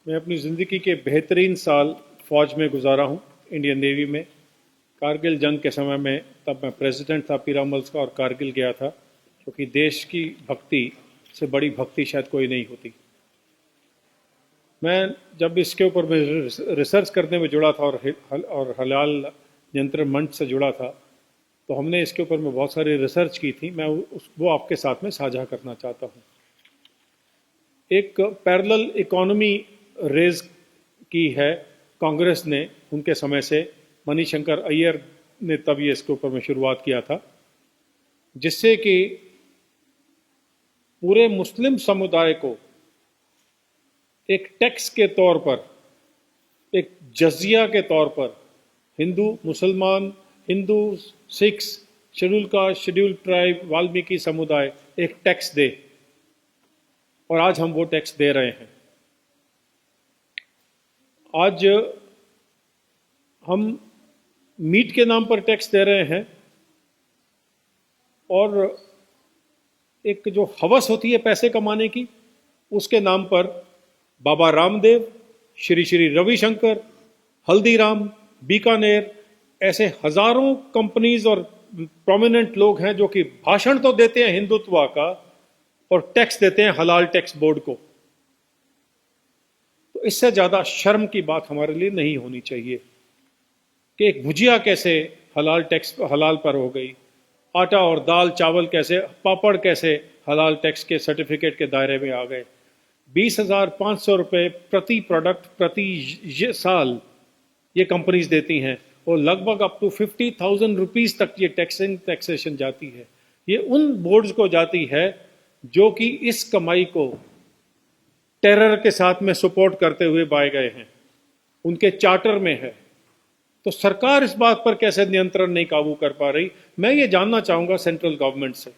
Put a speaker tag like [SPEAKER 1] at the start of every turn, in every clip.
[SPEAKER 1] मैं अपनी ज़िंदगी के बेहतरीन साल फ़ौज में गुजारा हूँ, इंडियन नेवी में। कारगिल जंग के समय में तब मैं प्रेसिडेंट था पीरामल्स का और कारगिल गया था, क्योंकि देश की भक्ति से बड़ी भक्ति शायद कोई नहीं होती। मैं जब इसके ऊपर मैं रिसर्च करने में जुड़ा था और हलाल नियंत्रण मंच से जुड़ा था, तो हमने इसके ऊपर में बहुत सारी रिसर्च की थी। मैं वो आपके साथ में साझा करना चाहता हूँ। एक पैरेलल इकोनॉमी रेज की है कांग्रेस ने उनके समय से। मणिशंकर अय्यर ने तब ये इसके ऊपर में शुरुआत किया था, जिससे कि पूरे मुस्लिम समुदाय को एक टैक्स के तौर पर, एक जजिया के तौर पर, हिंदू मुसलमान, Hindu Sikhs, schedule caste, schedule tribe, Valmiki समुदाय एक टैक्स दे। और आज हम वो टैक्स दे रहे हैं। आज हम मीट के नाम पर टैक्स दे रहे हैं, और एक जो हवस होती है पैसे कमाने की, उसके नाम पर बाबा रामदेव, श्री श्री रविशंकर, हल्दीराम, बीकानेर, ऐसे हजारों कंपनीज और प्रोमिनेंट लोग हैं जो कि भाषण तो देते हैं हिंदुत्व का और टैक्स देते हैं हलाल टैक्स बोर्ड को। तो इससे ज्यादा शर्म की बात हमारे लिए नहीं होनी चाहिए कि एक भुजिया कैसे हलाल टैक्स हलाल पर हो गई, आटा और दाल चावल कैसे, पापड़ कैसे हलाल टैक्स के सर्टिफिकेट के दायरे में आ गए। 20,500 रुपये प्रति प्रोडक्ट प्रति साल ये कंपनीज देती हैं, और लगभग अप टू 50,000 रुपीज तक ये टैक्सेशन जाती है। ये उन बोर्ड्स को जाती है जो कि इस कमाई को टेरर के साथ में सपोर्ट करते हुए पाए गए हैं, उनके चार्टर में है। तो सरकार इस बात पर कैसे नियंत्रण नहीं काबू कर पा रही? मैं ये जानना चाहूंगा सेंट्रल गवर्नमेंट से।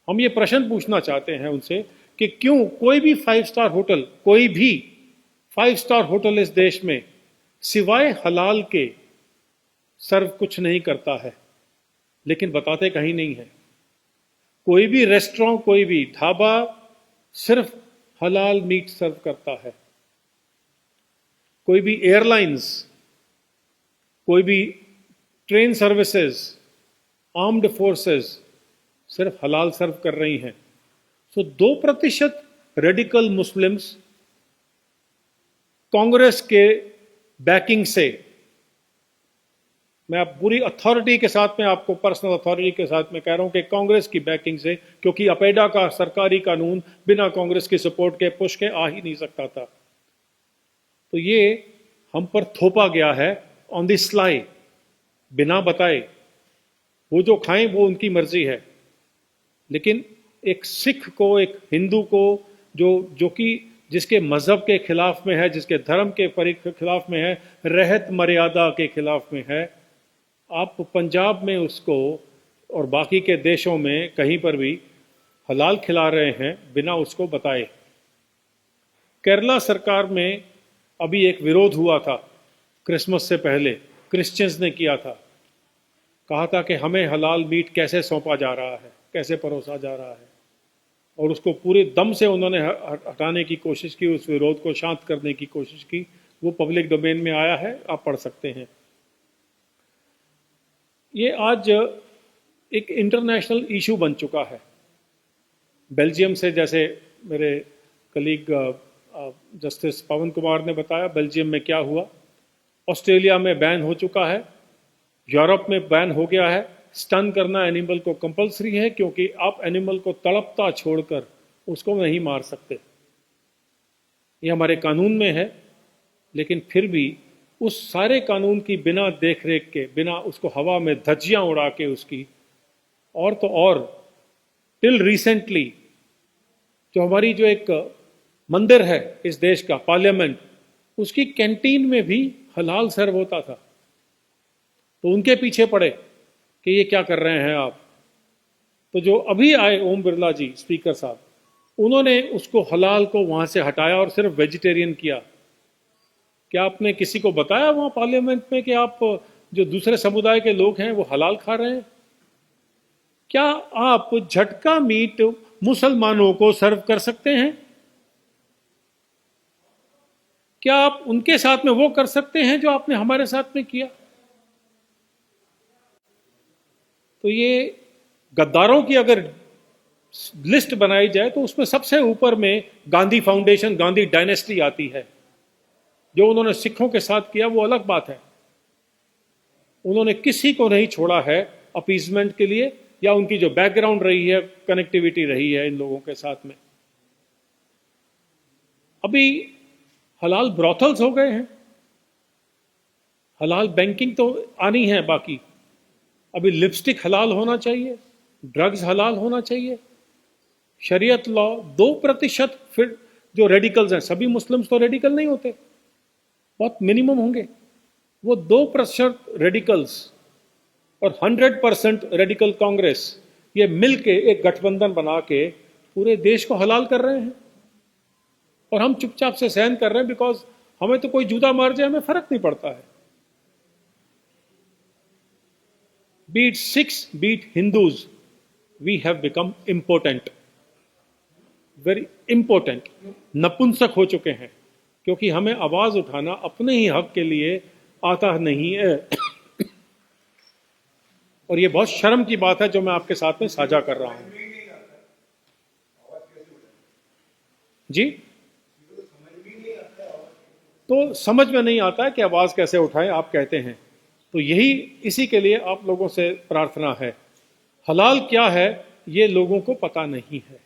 [SPEAKER 1] हम ये प्रश्न पूछना चाहते हैं उनसे कि क्यों कोई भी 5 स्टार होटल, कोई भी 5 स्टार होटल इस देश में सिवाय हलाल के सर्व कुछ नहीं करता है, लेकिन बताते कहीं नहीं है। कोई भी रेस्टोरेंट, कोई भी ढाबा सिर्फ हलाल मीट सर्व करता है। कोई भी एयरलाइंस, कोई भी ट्रेन सर्विसेज, आर्म्ड फोर्सेस सिर्फ हलाल सर्व कर रही हैं। सो 2% रेडिकल मुस्लिम्स कांग्रेस के बैकिंग से, मैं पूरी अथॉरिटी के साथ में, आपको पर्सनल अथॉरिटी के साथ में कह रहा हूं कि कांग्रेस की बैकिंग से, क्योंकि अपेडा का सरकारी कानून बिना कांग्रेस की सपोर्ट के पुश के आ ही नहीं सकता था। तो ये हम पर थोपा गया है ऑन द स्लाई, बिना बताए। वो जो खाएं वो उनकी मर्जी है, लेकिन एक सिख को, एक हिंदू को, जो कि जिसके मजहब के खिलाफ में है, जिसके धर्म के खिलाफ में है, रहत मर्यादा के खिलाफ में है, आप पंजाब में उसको और बाकी के देशों में कहीं पर भी हलाल खिला रहे हैं बिना उसको बताए। केरला सरकार में अभी एक विरोध हुआ था क्रिसमस से पहले, क्रिश्चियंस ने किया था। कहा था कि हमें हलाल मीट कैसे सौंपा जा रहा है, कैसे परोसा जा रहा है, और उसको पूरे दम से उन्होंने हटाने की कोशिश की, उस विरोध को शांत करने की कोशिश की। वो पब्लिक डोमेन में आया है, आप पढ़ सकते हैं। ये आज एक इंटरनेशनल इशू बन चुका है। बेल्जियम से, जैसे मेरे कलीग जस्टिस पवन कुमार ने बताया, बेल्जियम में क्या हुआ। ऑस्ट्रेलिया में बैन हो चुका है, यूरोप में बैन हो गया है। स्टन करना एनिमल को कंपलसरी है, क्योंकि आप एनिमल को तड़पता छोड़कर उसको नहीं मार सकते। ये हमारे कानून में है, लेकिन फिर भी उस सारे कानून की बिना देखरेख के, बिना उसको हवा में धज्जियां उड़ा के उसकी, और तो और टिल रिसेंटली जो हमारी जो एक मंदिर है इस देश का, पार्लियामेंट, उसकी कैंटीन में भी हलाल सर्व होता था। तो उनके पीछे पड़े कि ये क्या कर रहे हैं आप। तो जो अभी आए ओम बिरला जी, स्पीकर साहब, उन्होंने उसको हलाल को वहां से हटाया और सिर्फ वेजिटेरियन किया। क्या आपने किसी को बताया वहां पार्लियामेंट में कि आप जो दूसरे समुदाय के लोग हैं वो हलाल खा रहे हैं? क्या आप झटका मीट मुसलमानों को सर्व कर सकते हैं? क्या आप उनके साथ में वो कर सकते हैं जो आपने हमारे साथ में किया? तो ये गद्दारों की अगर लिस्ट बनाई जाए तो उसमें सबसे ऊपर में गांधी फाउंडेशन, गांधी डायनेस्टी आती है। जो उन्होंने सिखों के साथ किया वो अलग बात है, उन्होंने किसी को नहीं छोड़ा है अपीजमेंट के लिए, या उनकी जो बैकग्राउंड रही है, कनेक्टिविटी रही है इन लोगों के साथ में। अभी हलाल ब्रॉथल्स हो गए हैं, हलाल बैंकिंग तो आनी है बाकी। अभी लिपस्टिक हलाल होना चाहिए, ड्रग्स हलाल होना चाहिए, शरीयत लॉ 2%। फिर जो रेडिकल्स हैं, सभी मुस्लिम्स तो रेडिकल नहीं होते, बहुत मिनिमम होंगे, वो 2% रेडिकल्स और 100% रेडिकल कांग्रेस, ये मिलके एक गठबंधन बना के पूरे देश को हलाल कर रहे हैं। और हम चुपचाप से सहन कर रहे हैं, बिकॉज हमें तो कोई जूता मार जाए हमें फर्क नहीं पड़ता है। Be it Sikhs, be it Hindus, we have become important, very important, नपुंसक हो चुके हैं, क्योंकि हमें आवाज उठाना अपने ही हक के लिए आता नहीं है। और ये बहुत शर्म की बात है जो मैं आपके साथ में साझा कर रहा हूं। जी, तो समझ में नहीं आता है कि आवाज कैसे उठाएं, आप कहते हैं। तो यही, इसी के लिए आप लोगों से प्रार्थना है। हलाल क्या है ये लोगों को पता नहीं है।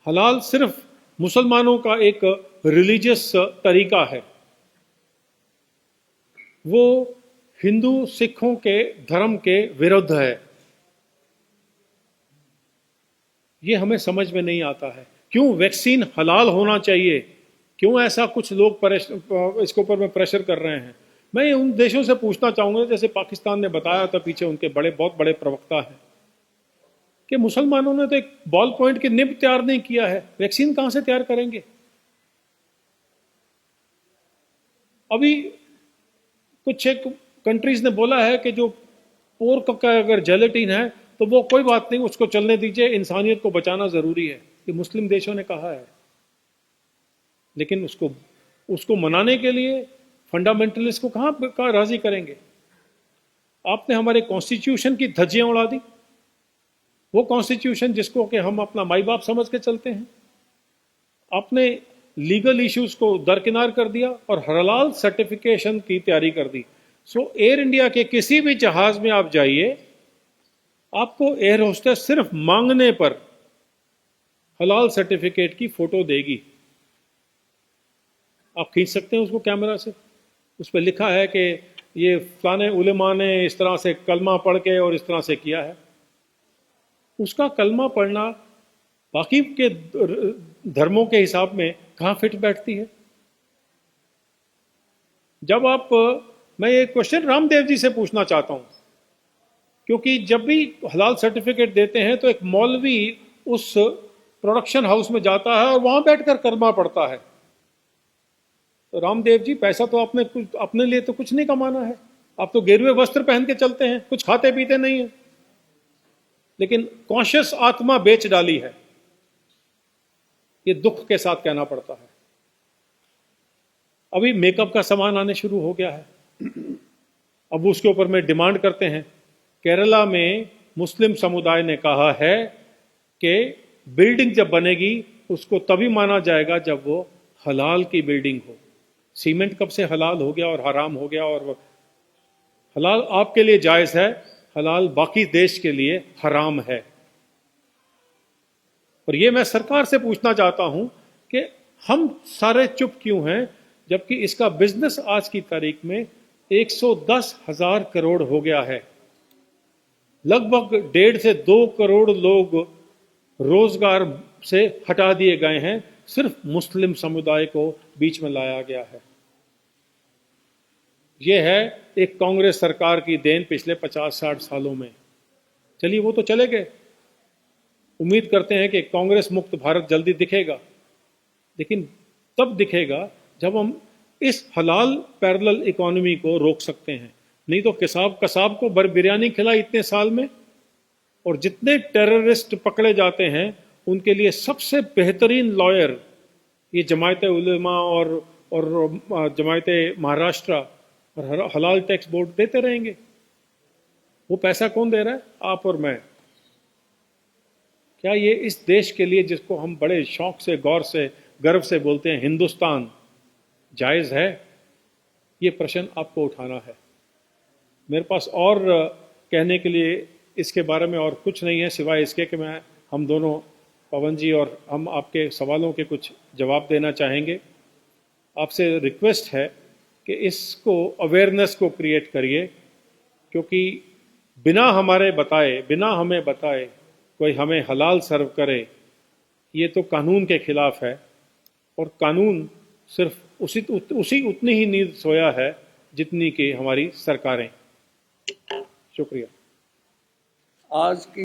[SPEAKER 1] हलाल सिर्फ मुसलमानों का एक रिलीजियस तरीका है, वो हिंदू सिखों के धर्म के विरुद्ध है। ये हमें समझ में नहीं आता है। क्यों वैक्सीन हलाल होना चाहिए, क्यों ऐसा कुछ लोग इसके ऊपर में प्रेशर कर रहे हैं। मैं उन देशों से पूछना चाहूंगा, जैसे पाकिस्तान ने बताया था, पीछे उनके बहुत बड़े प्रवक्ता हैं, कि मुसलमानों ने तो एक बॉल पॉइंट की निब तैयार नहीं किया है, वैक्सीन कहां से तैयार करेंगे। अभी कुछ एक कंट्रीज ने बोला है कि जो पोर्क का अगर जेलेटिन है तो वो कोई बात नहीं, उसको चलने दीजिए, इंसानियत को बचाना जरूरी है। ये मुस्लिम देशों ने कहा है, लेकिन उसको मनाने के लिए फंडामेंटलिस्ट को कहां राजी करेंगे। आपने हमारे कॉन्स्टिट्यूशन की धज्जियां उड़ा दी, वो कॉन्स्टिट्यूशन जिसको कि हम अपना माई बाप समझ के चलते हैं। आपने लीगल इश्यूज को दरकिनार कर दिया और हलाल सर्टिफिकेशन की तैयारी कर दी। सो एयर इंडिया के किसी भी जहाज में आप जाइए, आपको एयर होस्टेस सिर्फ मांगने पर हलाल सर्टिफिकेट की फोटो देगी। आप खींच सकते हैं उसको कैमरा से, उस पर लिखा है कि ये फलाने उलेमा ने इस तरह से कलमा पढ़ के और इस तरह से किया है। उसका कलमा पढ़ना बाकी के धर्मों के हिसाब में कहां फिट बैठती है। जब मैं ये क्वेश्चन रामदेव जी से पूछना चाहता हूं, क्योंकि जब भी हलाल सर्टिफिकेट देते हैं तो एक मौलवी उस प्रोडक्शन हाउस में जाता है और वहां बैठकर कलमा पढ़ता है। तो रामदेव जी, पैसा तो आपने अपने लिए तो कुछ नहीं कमाना है, आप तो गेरुए वस्त्र पहन के चलते हैं, कुछ खाते पीते नहीं है, लेकिन कॉन्शियस आत्मा बेच डाली है। ये दुख के साथ कहना पड़ता है। अभी मेकअप का सामान आने शुरू हो गया है, अब उसके ऊपर में डिमांड करते हैं। केरला में मुस्लिम समुदाय ने कहा है कि बिल्डिंग जब बनेगी उसको तभी माना जाएगा जब वो हलाल की बिल्डिंग हो। सीमेंट कब से हलाल हो गया और हराम हो गया, और हलाल आपके लिए जायज है, हलाल बाकी देश के लिए हराम है। और ये मैं सरकार से पूछना चाहता हूं कि हम सारे चुप क्यों हैं, जबकि इसका बिजनेस आज की तारीख में 110,000 करोड़ हो गया है। लगभग 1.5 से 2 करोड़ लोग रोजगार से हटा दिए गए हैं, सिर्फ मुस्लिम समुदाय को बीच में लाया गया है। यह है एक कांग्रेस सरकार की देन पिछले 50-60 सालों में। चलिए वो तो चले गए, उम्मीद करते हैं कि कांग्रेस मुक्त भारत जल्दी दिखेगा, लेकिन तब दिखेगा जब हम इस हलाल पैरेलल इकोनॉमी को रोक सकते हैं। नहीं तो कसाब को बिरयानी खिलाई इतने साल में, और जितने टेररिस्ट पकड़े जाते हैं उनके लिए सबसे बेहतरीन लॉयर ये जमायत उलमा और जमायत महाराष्ट्र और हलाल टैक्स बोर्ड देते रहेंगे? वो पैसा कौन दे रहा है? आप और मैं। क्या ये इस देश के लिए, जिसको हम बड़े शौक से, गौर से, गर्व से बोलते हैं हिंदुस्तान, जायज़ है? ये प्रश्न आपको उठाना है। मेरे पास और कहने के लिए इसके बारे में और कुछ नहीं है, सिवाय इसके कि हम दोनों, पवन जी और हम, आपके सवालों के कुछ जवाब देना चाहेंगे। आपसे रिक्वेस्ट है कि इसको, अवेयरनेस को क्रिएट करिए, क्योंकि बिना हमें बताए कोई हमें हलाल सर्व करे, ये तो कानून के खिलाफ है। और कानून सिर्फ उतनी ही नींद सोया है जितनी कि हमारी सरकारें। शुक्रिया।
[SPEAKER 2] आज की